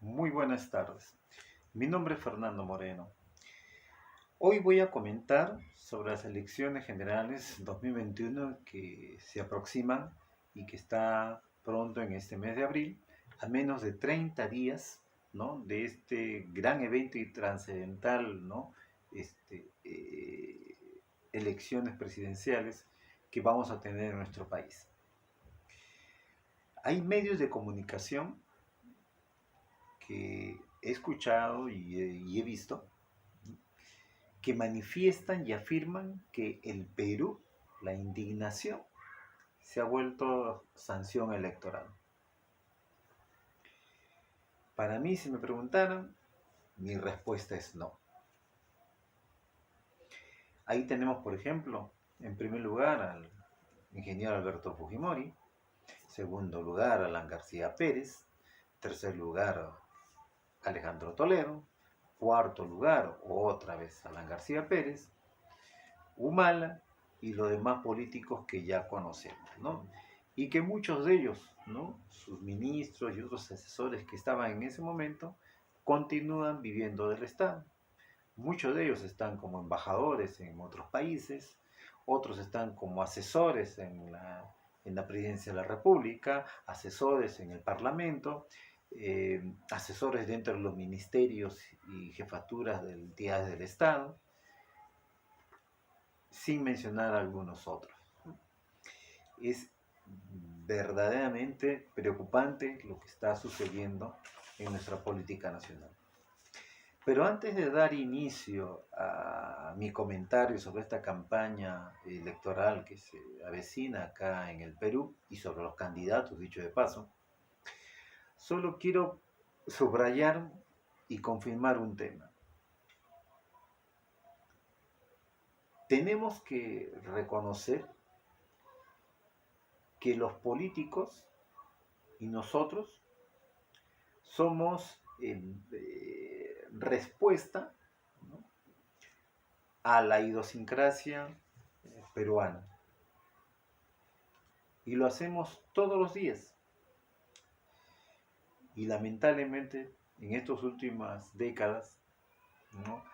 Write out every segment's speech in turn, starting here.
Muy buenas tardes. Mi nombre es Fernando Moreno. Hoy voy a comentar sobre las elecciones generales 2021 que se aproximan y que está pronto en este mes de abril, a menos de 30 días, ¿no?, de este gran evento y trascendental, ¿no?, este, eh, elecciones presidenciales que vamos a tener en nuestro país. Hay medios de comunicación que he escuchado y he visto que manifiestan y afirman que el Perú, la indignación, se ha vuelto sanción electoral. Para mí, si me preguntaran, mi respuesta es no. Ahí tenemos, por ejemplo, en primer lugar al ingeniero Alberto Fujimori, segundo lugar Alan García Pérez, tercer lugar Alejandro Toledo, cuarto lugar otra vez Alan García Pérez, Humala y los demás políticos que ya conocemos, ¿no? Y que muchos de ellos, ¿no?, sus ministros y otros asesores que estaban en ese momento, continúan viviendo del Estado. Muchos de ellos están como embajadores en otros países, otros están como asesores en la Presidencia de la República, asesores en el Parlamento, asesores dentro de los ministerios y jefaturas de entidades del Estado, sin mencionar a algunos otros. Es verdaderamente preocupante lo que está sucediendo en nuestra política nacional. Pero antes de dar inicio a mi comentario sobre esta campaña electoral que se avecina acá en el Perú y sobre los candidatos, dicho de paso, solo quiero subrayar y confirmar un tema. Tenemos que reconocer que los políticos y nosotros somos respuesta, ¿no?, a la idiosincrasia peruana. Y lo hacemos todos los días. Y lamentablemente, en estas últimas décadas, ¿no?,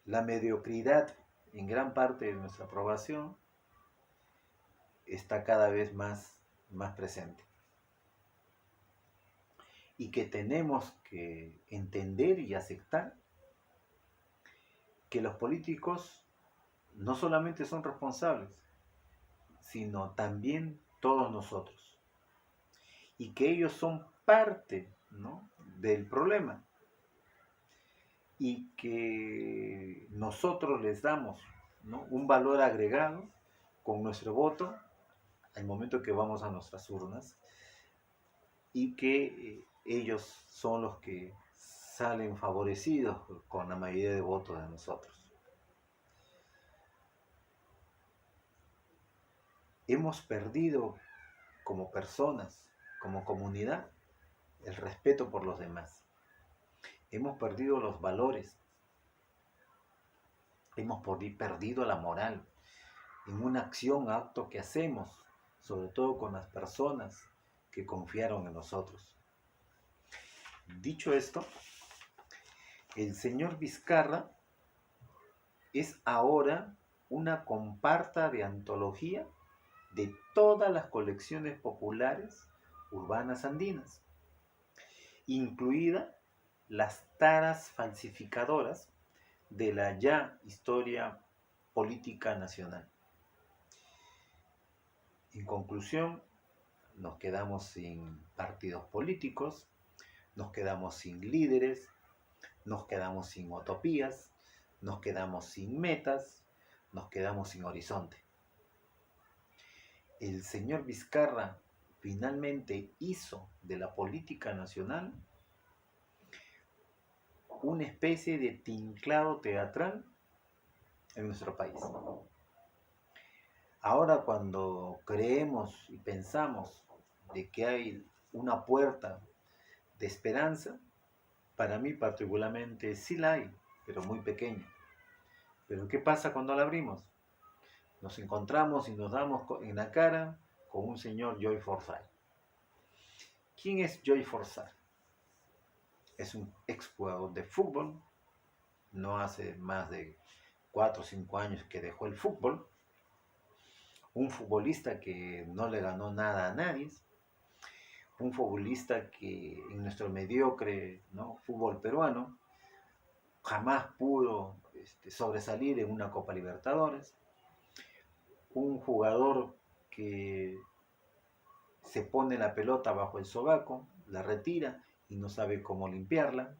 la mediocridad en gran parte de nuestra población está cada vez más presente. Y que tenemos que entender y aceptar que los políticos no solamente son responsables, sino también todos nosotros. Y que ellos son parte, ¿no?, del problema. Y que nosotros les damos, ¿no?, un valor agregado con nuestro voto al momento que vamos a nuestras urnas, y que ellos son los que salen favorecidos con la mayoría de votos de nosotros. Hemos perdido como personas, como comunidad, el respeto por los demás. Hemos perdido los valores. Hemos perdido la moral en una acción, acto que hacemos, sobre todo con las personas que confiaron en nosotros. Dicho esto, el señor Vizcarra es ahora una comparsa de antología de todas las colecciones populares urbanas andinas, incluida las taras falsificadoras de la ya historia política nacional. En conclusión, nos quedamos sin partidos políticos, nos quedamos sin líderes, nos quedamos sin utopías, nos quedamos sin metas, nos quedamos sin horizonte. El señor Vizcarra finalmente hizo de la política nacional una especie de tinglado teatral en nuestro país. Ahora, cuando creemos y pensamos de que hay una puerta de esperanza, para mí particularmente sí la hay, pero muy pequeña. Pero ¿qué pasa cuando la abrimos? Nos encontramos y nos damos en la cara con un señor Joy Forsyth. ¿Quién es Joy Forsyth? es un exjugador de fútbol, no hace más de 4 o 5 años que dejó el fútbol, un futbolista que no le ganó nada a nadie, un futbolista que en nuestro mediocre, ¿no?, fútbol peruano jamás pudo sobresalir en una Copa Libertadores, un jugador que se pone la pelota bajo el sobaco, la retira y no sabe cómo limpiarla,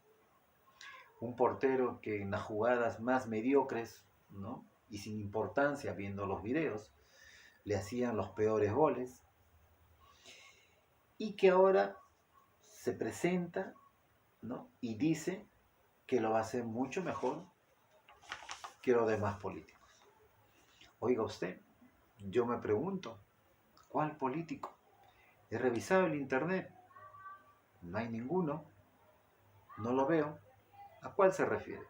un portero que en las jugadas más mediocres, ¿no?, y sin importancia, viendo los videos, le hacían los peores goles, y que ahora se presenta, ¿no?, y dice que lo va a hacer mucho mejor que los demás políticos. Oiga usted, yo me pregunto, ¿cuál político? He revisado el internet, no hay ninguno, no lo veo. ¿A cuál se refiere?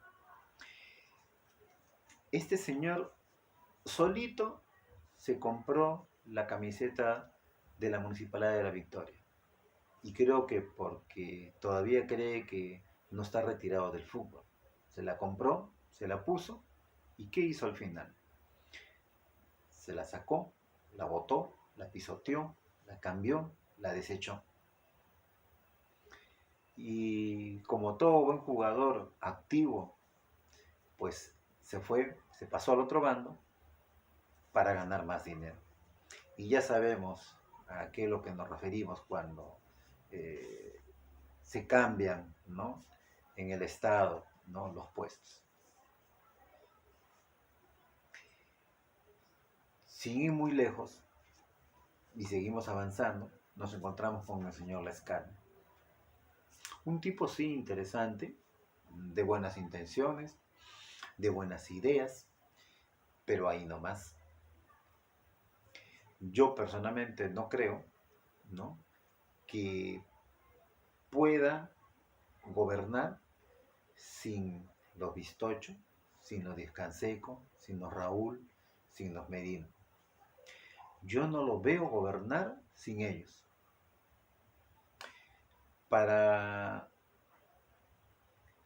Este señor solito se compró la camiseta de la Municipalidad de La Victoria. Y creo que porque todavía cree que no está retirado del fútbol. Se la compró, se la puso, ¿y qué hizo al final? Se la sacó, la botó, la pisoteó, la cambió, la desechó. Y como todo buen jugador activo, pues se fue, se pasó al otro bando para ganar más dinero. Y ya sabemos a qué es lo que nos referimos cuando se cambian, ¿no?, en el Estado, ¿no?, los puestos. Sin ir muy lejos, y seguimos avanzando, nos encontramos con el señor Lescano. Un tipo sí interesante, de buenas intenciones, de buenas ideas, pero ahí nomás. Yo personalmente no creo, ¿no?, que pueda gobernar sin los Bistocho, sin los Discanseco, sin los Raúl, sin los Medina. Yo no lo veo gobernar sin ellos. Para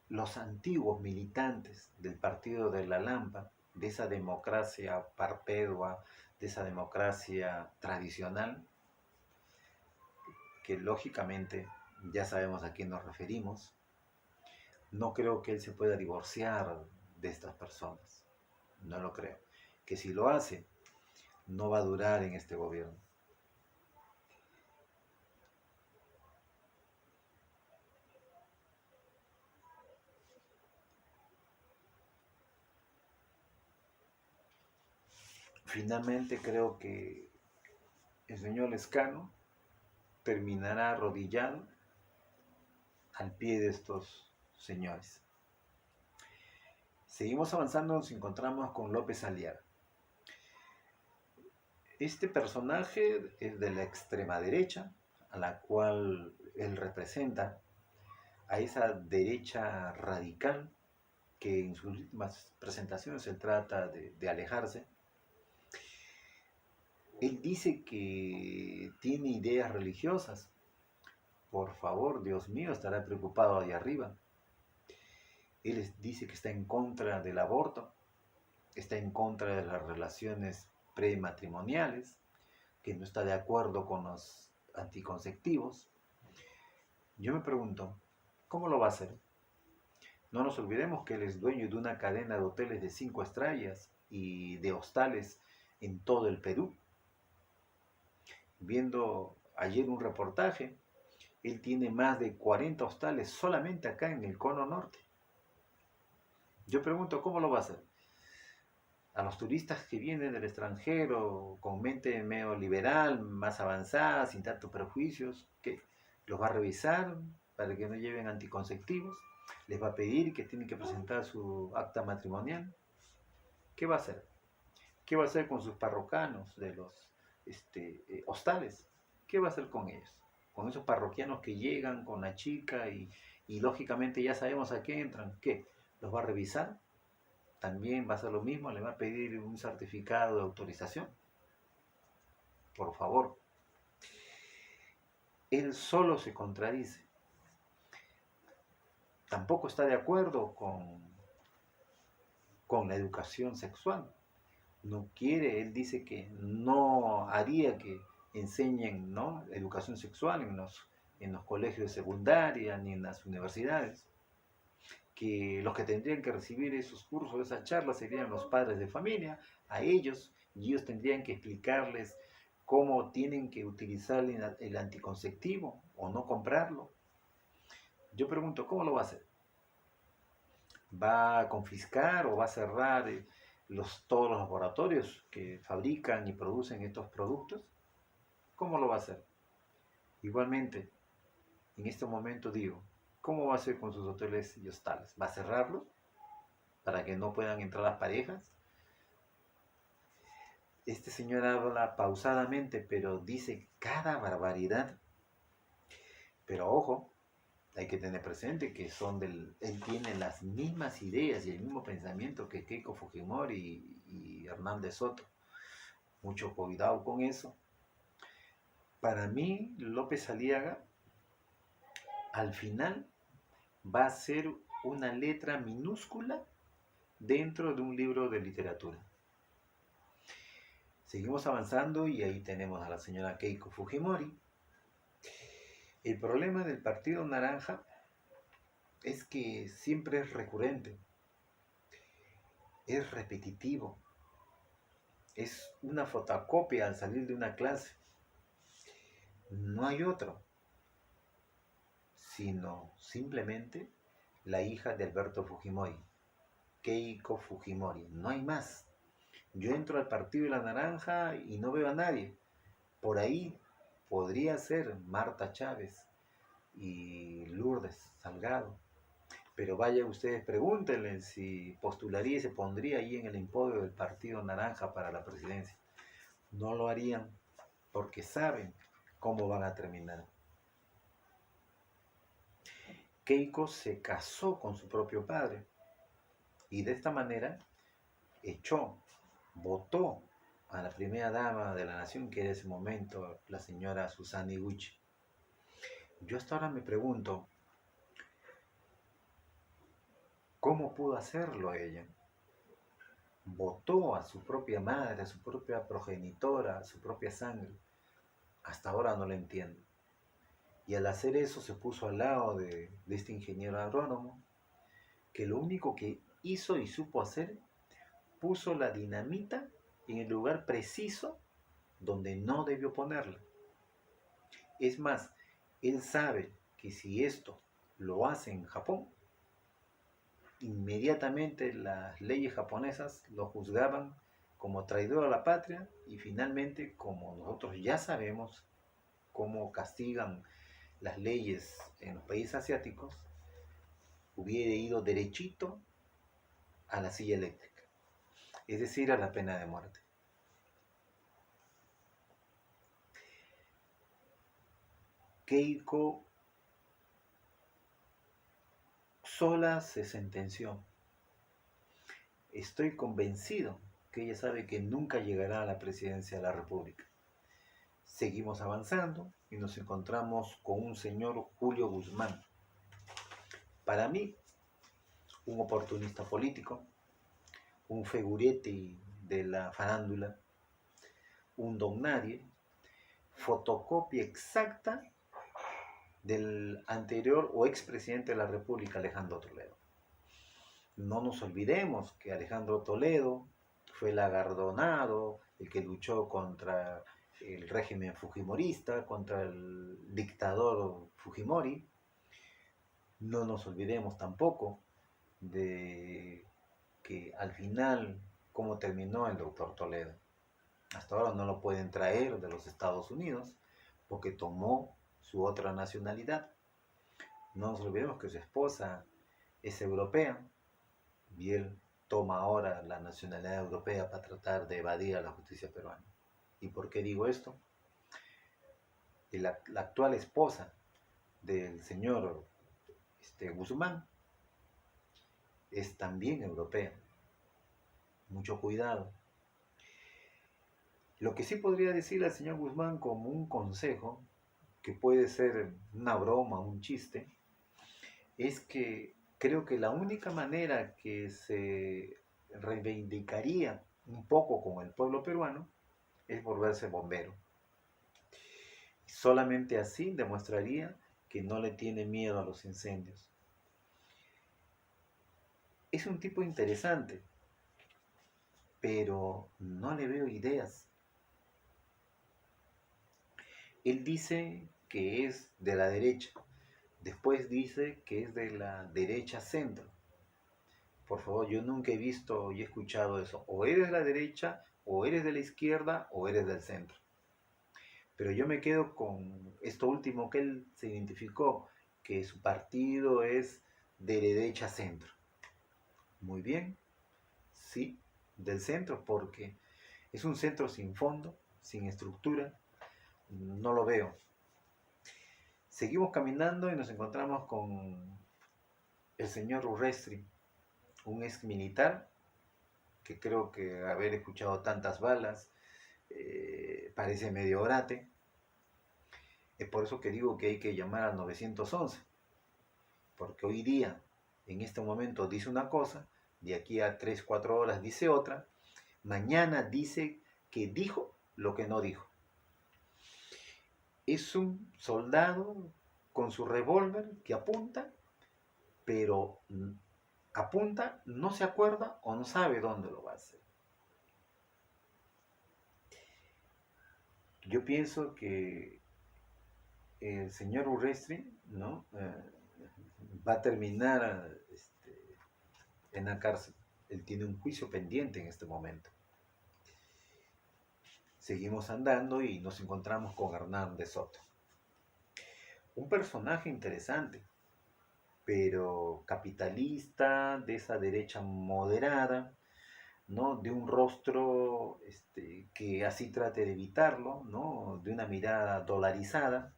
los antiguos militantes del partido de la Lampa, de esa democracia perpetua, de esa democracia tradicional, que lógicamente ya sabemos a quién nos referimos, no creo que él se pueda divorciar de estas personas. No lo creo. Que si lo hace, no va a durar en este gobierno. Finalmente creo que el señor Lescano terminará arrodillado al pie de estos señores. Seguimos avanzando, nos encontramos con López Aliaga. Este personaje es de la extrema derecha, a la cual él representa, a esa derecha radical que en sus últimas presentaciones se trata de alejarse. Él dice que tiene ideas religiosas. Por favor, Dios mío, estará preocupado ahí arriba. Él dice que está en contra del aborto, está en contra de las relaciones prematrimoniales, que no está de acuerdo con los anticonceptivos. Yo me pregunto, ¿cómo lo va a hacer? No nos olvidemos que él es dueño de una cadena de hoteles de 5 estrellas y de hostales en todo el Perú. Viendo ayer un reportaje, él tiene más de 40 hostales solamente acá en el Cono Norte. Yo pregunto, ¿cómo lo va a hacer? A los turistas que vienen del extranjero con mente medio liberal, más avanzada, sin tantos prejuicios, ¿qué? ¿Los va a revisar para que no lleven anticonceptivos? ¿Les va a pedir que tienen que presentar su acta matrimonial? ¿Qué va a hacer? ¿Qué va a hacer con sus parroquianos de los hostales? ¿Qué va a hacer con ellos? Con esos parroquianos que llegan con la chica y lógicamente ya sabemos a qué entran. ¿Qué? ¿Los va a revisar? También va a hacer lo mismo, le va a pedir un certificado de autorización. Por favor. Él solo se contradice. tampoco está de acuerdo con la educación sexual. No quiere, él dice que no haría que enseñen, ¿no?, educación sexual en los colegios de secundaria ni en las universidades, que los que tendrían que recibir esos cursos, esas charlas, serían los padres de familia, a ellos, y ellos tendrían que explicarles cómo tienen que utilizar el anticonceptivo o no comprarlo. Yo pregunto, ¿cómo lo va a hacer? ¿Va a confiscar o va a cerrar todos los laboratorios que fabrican y producen estos productos? ¿Cómo lo va a hacer? Igualmente, en este momento digo, ¿cómo va a hacer con sus hoteles y hostales? ¿Va a cerrarlos para que no puedan entrar las parejas? Este señor habla pausadamente, pero dice cada barbaridad. Pero ojo, hay que tener presente que él tiene las mismas ideas y el mismo pensamiento que Keiko Fujimori y Hernández Soto. Mucho cuidado con eso. Para mí, López Aliaga, al final, va a ser una letra minúscula dentro de un libro de literatura. Seguimos avanzando y ahí tenemos a la señora Keiko Fujimori. El problema del Partido Naranja es que siempre es recurrente, es repetitivo, es una fotocopia al salir de una clase. No hay otro, sino simplemente la hija de Alberto Fujimori, Keiko Fujimori, no hay más. Yo entro al Partido de la Naranja y no veo a nadie. Por ahí podría ser Marta Chávez y Lourdes Salgado. Pero vaya ustedes, pregúntenle si postularía y se pondría ahí en el empodio del Partido Naranja para la presidencia. No lo harían porque saben cómo van a terminar. Keiko se casó con su propio padre y de esta manera votó a la primera dama de la nación, que era en ese momento la señora Susana Iguchi. Yo hasta ahora me pregunto, ¿cómo pudo hacerlo ella? Votó a su propia madre, a su propia progenitora, a su propia sangre. Hasta ahora no lo entiendo. Y al hacer eso se puso al lado de este ingeniero agrónomo, que lo único que hizo y supo hacer, puso la dinamita en el lugar preciso donde no debió ponerla. Es más, él sabe que si esto lo hace en Japón, inmediatamente las leyes japonesas lo juzgaban como traidor a la patria y finalmente, como nosotros ya sabemos cómo castigan las leyes en los países asiáticos, hubiera ido derechito a la silla eléctrica, es decir, a la pena de muerte. Keiko sola se sentenció. Estoy convencido que ella sabe que nunca llegará a la presidencia de la República. Seguimos avanzando y nos encontramos con un señor Julio Guzmán. Para mí, un oportunista político, un figurete de la farándula, un don nadie, fotocopia exacta del anterior o expresidente de la República, Alejandro Toledo. No nos olvidemos que Alejandro Toledo fue el galardonado, el que luchó contra el régimen fujimorista, contra el dictador Fujimori. No nos olvidemos tampoco de que al final, cómo terminó el doctor Toledo. Hasta ahora no lo pueden traer de los Estados Unidos porque tomó su otra nacionalidad. No nos olvidemos que su esposa es europea y él toma ahora la nacionalidad europea para tratar de evadir a la justicia peruana. ¿Y por qué digo esto? La actual esposa del señor Guzmán es también europea. Mucho cuidado. Lo que sí podría decirle al señor Guzmán como un consejo, que puede ser una broma, un chiste, es que creo que la única manera que se reivindicaría un poco con el pueblo peruano es volverse bombero. Solamente así demostraría que no le tiene miedo a los incendios. Es un tipo interesante, pero no le veo ideas. Él dice que es de la derecha, después dice que es de la derecha centro. Por favor, yo nunca he visto y he escuchado eso. O eres de la derecha, o eres de la izquierda, o eres del centro. Pero yo me quedo con esto último que él se identificó, que su partido es de derecha centro. Muy bien, sí, del centro, porque es un centro sin fondo, sin estructura, no lo veo. Seguimos caminando y nos encontramos con el señor Urrestri, un ex militar que creo que haber escuchado tantas balas parece medio orate. Es por eso que digo que hay que llamar al 911, porque hoy día, en este momento dice una cosa, de aquí a 3, 4 horas dice otra, mañana dice que dijo lo que no dijo. Es un soldado con su revólver que apunta, pero apunta, no se acuerda o no sabe dónde lo va a hacer. Yo pienso que el señor Urrestri, ¿no? Va a terminar en la cárcel. Él tiene un juicio pendiente en este momento. Seguimos andando y nos encontramos con Hernán de Soto. Un personaje interesante, pero capitalista, de esa derecha moderada, ¿no? De un rostro que así trate de evitarlo, ¿no? De una mirada dolarizada.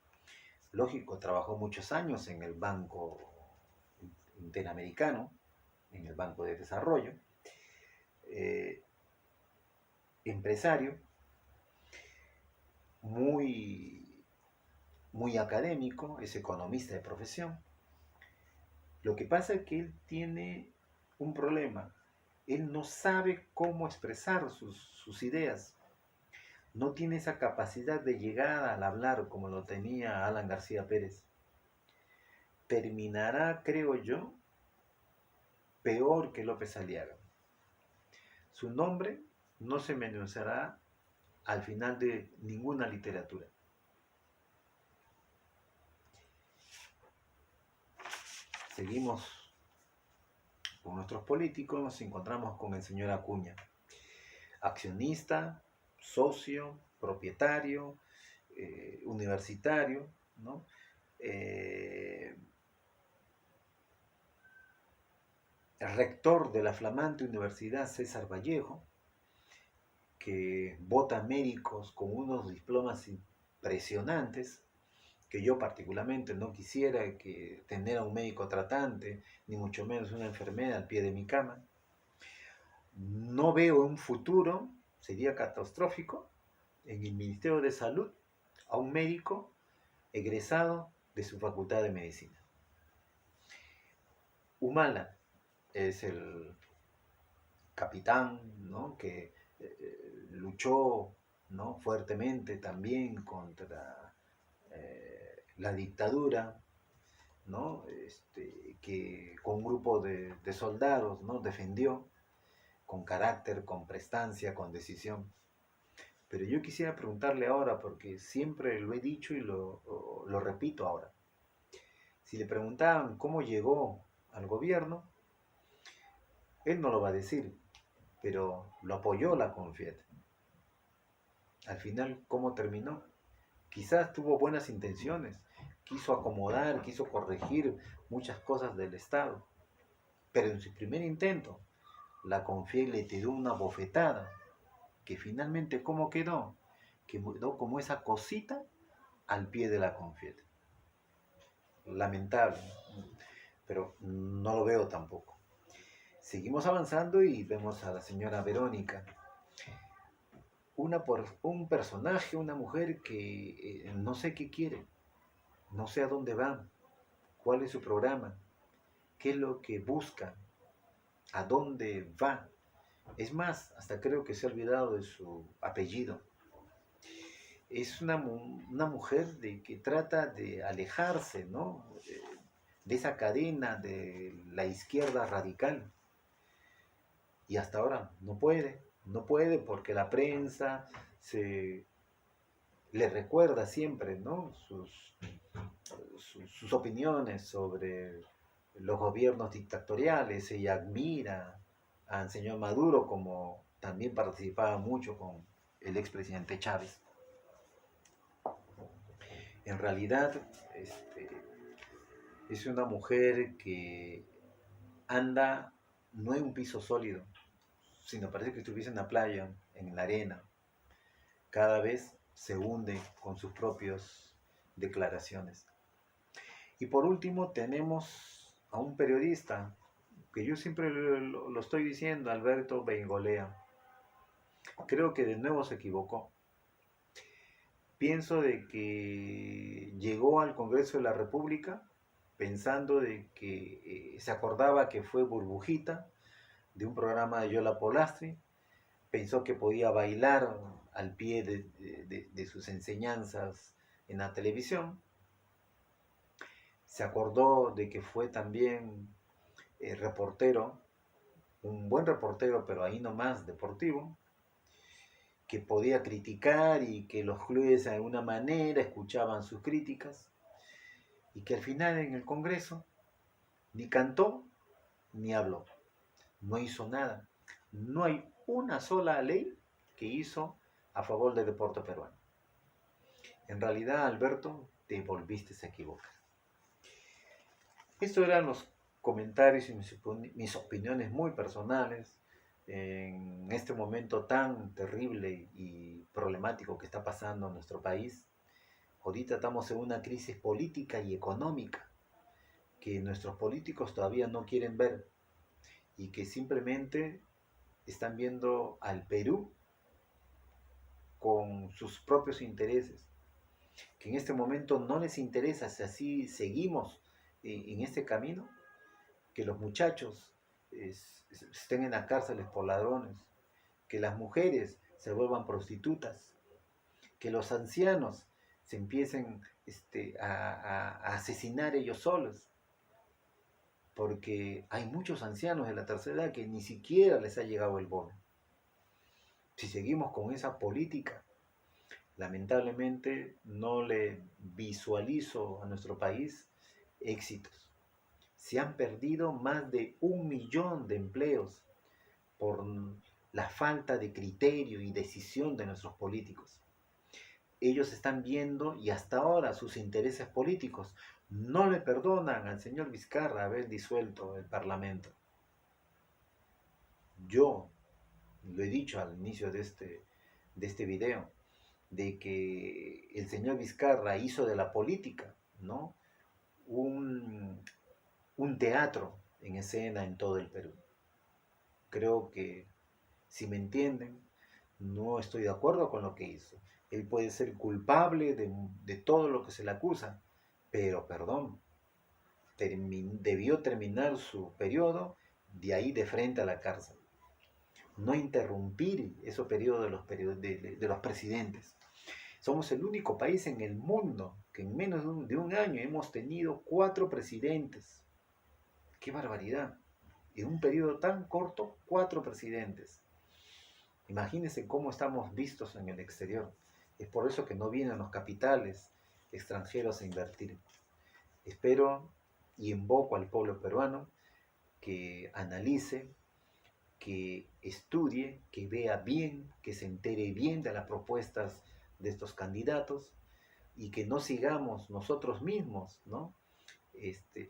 Lógico, trabajó muchos años en el Banco Interamericano, en el Banco de Desarrollo, empresario, muy académico, es economista de profesión. Lo que pasa es que él tiene un problema. Él no sabe cómo expresar sus ideas. No tiene esa capacidad de llegar al hablar como lo tenía Alan García Pérez. Terminará, creo yo, peor que López Aliaga. Su nombre no se mencionará al final de ninguna literatura. Seguimos con nuestros políticos, nos encontramos con el señor Acuña, accionista, socio, propietario, universitario, ¿no? Rector de la flamante Universidad César Vallejo, que vota médicos con unos diplomas impresionantes, que yo particularmente no quisiera que tener a un médico tratante, ni mucho menos una enfermera al pie de mi cama. No veo un futuro, sería catastrófico, en el Ministerio de Salud a un médico egresado de su facultad de medicina. Humala es el capitán, ¿no? Que luchó, ¿no? Fuertemente también contra la dictadura, ¿no? Que con un grupo de soldados, ¿no? Defendió con carácter, con prestancia, con decisión. Pero yo quisiera preguntarle ahora, porque siempre lo he dicho y lo repito ahora. Si le preguntaban cómo llegó al gobierno, él no lo va a decir, pero lo apoyó la CONFIET. Al final, ¿cómo terminó? Quizás tuvo buenas intenciones, quiso acomodar, quiso corregir muchas cosas del Estado, pero en su primer intento, la CONFIET le tiró una bofetada, que finalmente, ¿cómo quedó? Quedó como esa cosita al pie de la CONFIET. Lamentable, pero no lo veo tampoco. Seguimos avanzando y vemos a la señora Verónica, un personaje, una mujer que no sé qué quiere, no sé a dónde va, cuál es su programa. qué es lo que busca, a dónde va. Es más, hasta creo que se ha olvidado de su apellido. Es una mujer que trata de alejarse, ¿no? De esa cadena de la izquierda radical. Y hasta ahora no puede porque la prensa le recuerda siempre, ¿no? Sus opiniones sobre los gobiernos dictatoriales. Ella admira al señor Maduro, como también participaba mucho con el expresidente Chávez. En realidad, es una mujer que anda no en un piso sólido, sino parece que estuviese en la playa, en la arena. Cada vez se hunde con sus propias declaraciones. Y por último tenemos a un periodista, que yo siempre lo estoy diciendo, Alberto Beingolea. Creo que de nuevo se equivocó. Pienso de que llegó al Congreso de la República pensando de que se acordaba que fue burbujita de un programa de Yola Polastri, pensó que podía bailar al pie de sus enseñanzas en la televisión, se acordó de que fue también reportero, un buen reportero, pero ahí nomás deportivo, que podía criticar y que los clubes de alguna manera escuchaban sus críticas, y que al final en el Congreso ni cantó ni habló, no hizo nada. No hay una sola ley que hizo a favor del deporte peruano. En realidad, Alberto, te volviste a equivocar. Estos eran los comentarios y mis opiniones muy personales en este momento tan terrible y problemático que está pasando en nuestro país. Ahorita estamos en una crisis política y económica que nuestros políticos todavía no quieren ver y que simplemente están viendo al Perú con sus propios intereses, que en este momento no les interesa si así seguimos en este camino, que los muchachos estén en las cárceles por ladrones, que las mujeres se vuelvan prostitutas, que los ancianos se empiecen a asesinar ellos solos, porque hay muchos ancianos de la tercera edad que ni siquiera les ha llegado el bono. Si seguimos con esa política, lamentablemente no le visualizo a nuestro país éxitos. Se han perdido más de 1 millón de empleos por la falta de criterio y decisión de nuestros políticos. Ellos están viendo, y hasta ahora sus intereses políticos no le perdonan al señor Vizcarra haber disuelto el Parlamento. Yo lo he dicho al inicio de este video, de que el señor Vizcarra hizo de la política, ¿no?, un teatro en escena en todo el Perú. Creo que, si me entienden, no estoy de acuerdo con lo que hizo. Él puede ser culpable de todo lo que se le acusa, pero perdón, debió terminar su periodo de ahí de frente a la cárcel. No interrumpir esos periodos de los presidentes. Somos el único país en el mundo que en menos de un año hemos tenido 4 presidentes. ¡Qué barbaridad! En un periodo tan corto, 4 presidentes. Imagínense cómo estamos vistos en el exterior. Es por eso que no vienen los capitales extranjeros a invertir. Espero y invoco al pueblo peruano que analice, que estudie, que vea bien, que se entere bien de las propuestas de estos candidatos y que no sigamos nosotros mismos, ¿no?,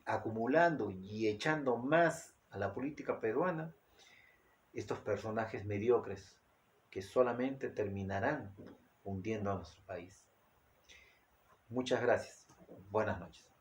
acumulando y echando más a la política peruana estos personajes mediocres que solamente terminarán hundiendo a nuestro país. Muchas gracias. Buenas noches.